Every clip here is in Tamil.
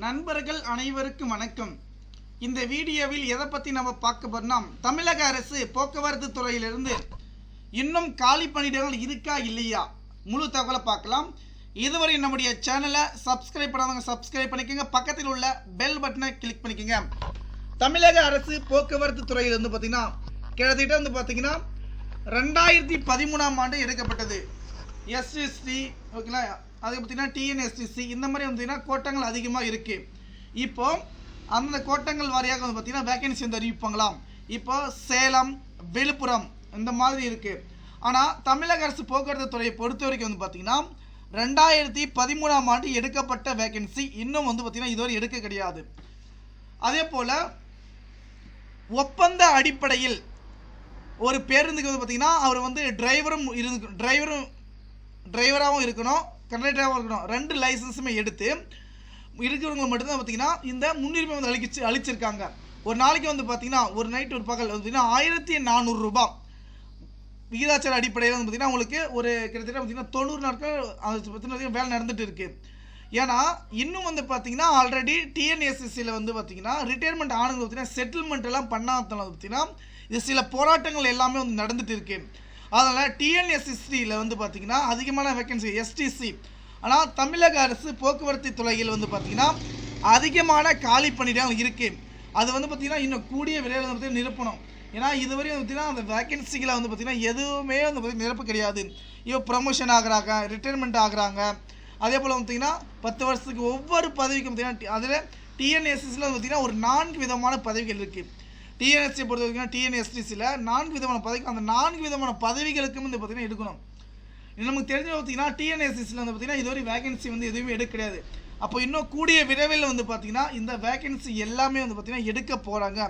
நண்பர்கள் அனைவருக்கும் வணக்கம். இந்த வீடியோவில் எதை பற்றி நம்ம பார்க்க போறோம், தமிழக அரசு போக்குவரத்து துறையிலிருந்து இன்னும் காலி பணியிடங்கள் இருக்கா இல்லையா முழு தகவலை பார்க்கலாம். இதுவரை நம்முடைய சேனலை சப்ஸ்கிரைப் பண்ணாதவங்க சப்ஸ்கிரைப் பண்ணிக்கோங்க, பக்கத்தில் உள்ள பெல் பட்டனை கிளிக் பண்ணிக்கோங்க. தமிழக அரசு போக்குவரத்து துறையில் பார்த்தீங்கன்னா கிட்டத்தட்ட பார்த்தீங்கன்னா 2013ஆம் ஆண்டு எடுக்கப்பட்டது. எஸ்எஸ்டி ஓகேங்களா, அது பார்த்தீங்கன்னா டிஎன்எஸ்டிசி இந்த மாதிரி பார்த்தீங்கன்னா கோட்டங்கள் அதிகமாக இருக்குது. இப்போ அந்த கோட்டங்கள் வாரியாக பார்த்தீங்கன்னா வேகன்சி வந்து அறிவிப்பாங்களாம். இப்போ சேலம், விழுப்புரம் இந்த மாதிரி இருக்குது. ஆனால் தமிழக அரசு போக்குவரத்து துறையை பொறுத்த வரைக்கும் பார்த்தீங்கன்னா 2013ஆம் ஆண்டு எடுக்கப்பட்ட வேகன்சி இன்னும் பார்த்தீங்கன்னா இதுவரை எடுக்க கிடையாது. அதே போல் ஒப்பந்த அடிப்படையில் ஒரு பேருந்துக்கு பார்த்தீங்கன்னா அவர் டிரைவராகவும் இருக்கணும், கண்டக்டராகவும் இருக்கணும், 2 லைசன்ஸுமே எடுத்து இருக்கிறவங்க மட்டும்தான் பார்த்தீங்கன்னா இந்த முன்னுரிமை அளிச்சிருக்காங்க. ஒரு நாளைக்கு பார்த்தீங்கன்னா ஒரு நைட் ஒரு பகல் பார்த்தீங்கன்னா 1400 ரூபாய் விகிதாச்சார அடிப்படையில் பார்த்தீங்கன்னா உங்களுக்கு ஒரு கிட்டத்தட்ட பார்த்தீங்கன்னா 90 நாட்கள் அதை பற்றின வேலை நடந்துட்டு இருக்கு. ஏன்னா இன்னும் பார்த்தீங்கன்னா ஆல்ரெடி டிஎன்எஸ்எஸ்சியில் பார்த்தீங்கன்னா ரிட்டையர்மெண்ட் ஆனவங்க பார்த்தீங்கன்னா செட்டில்மெண்ட் எல்லாம் பண்ணாதனால பார்த்தீங்கன்னா இது சில போராட்டங்கள் எல்லாமே நடந்துட்டு இருக்கு. அதனால் டிஎன்எஸ்எஸ்சியில் பார்த்தீங்கன்னா அதிகமான வேகன்சி எஸ்டிசி. ஆனால் தமிழக அரசு போக்குவரத்து துறையில் பார்த்தீங்கன்னா அதிகமான காலி பணியிடங்கள் இருக்குது. அது பார்த்தீங்கன்னா இன்னும் கூடிய விரைவில் பார்த்தீங்கன்னா நிரப்பணும். ஏன்னா இதுவரையும் பார்த்தீங்கன்னா அந்த வேகன்சிகளை பார்த்தீங்கன்னா எதுவுமே நிரப்பு கிடையாது. இப்போ ப்ரமோஷன் ஆகுறாங்க, ரிட்டையர்மெண்ட் ஆகுறாங்க. அதே போல் பார்த்தீங்கன்னா 10 வருஷத்துக்கு ஒவ்வொரு பதவிக்கும் பார்த்தீங்கன்னா அதில் டிஎன்எஸ்எஸ்சியில் பார்த்தீங்கன்னா ஒரு 4 விதமான பதவிகள் இருக்குது. டிஎன்எஸ்சி பொறுத்த வரைக்கும் டிஎன்எஸ்டிசியில் 4 விதமான பதவிகள், அந்த 4 விதமான பதவிகளுக்கும் பார்த்தீங்கன்னா எடுக்கணும். நமக்கு தெரிஞ்ச பார்த்தீங்கன்னா டிஎன்எஸ்சியில் பார்த்தீங்கன்னா இதுவரை வேகன்சி எதுவுமே எடுக்க கிடையாது. அப்போ இன்னும் கூடிய விரைவில் பார்த்தீங்கன்னா இந்த வேகன்சி எல்லாமே பார்த்தீங்கன்னா எடுக்க போகிறாங்க.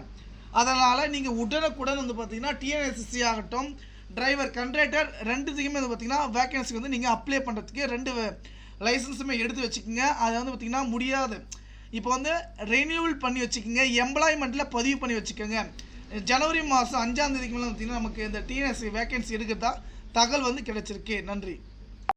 அதனால் நீங்கள் உடனுக்குடன் பார்த்தீங்கன்னா டிஎன்எஸ்சி ஆகட்டும், டிரைவர், கண்டக்டர் 2த்துக்குமே பார்த்தீங்கன்னா வேகன்சி நீங்கள் அப்ளை பண்ணுறதுக்கு 2 லைசன்ஸுமே எடுத்து வச்சுக்கோங்க. அதை பார்த்தீங்கன்னா முடியாது. இப்போ ரெனியூவல் பண்ணி வச்சுக்கோங்க, எம்ப்ளாய்மெண்ட்டில் பதிவு பண்ணி வச்சுக்கோங்க. ஜனவரி மாதம் 5ஆம் தேதிக்கு மேலே பார்த்தீங்கன்னா நமக்கு இந்த டிஎன்எஸ்சி வேகன்சி எடுக்கிறதா தகவல் கிடைச்சிருக்கு. நன்றி.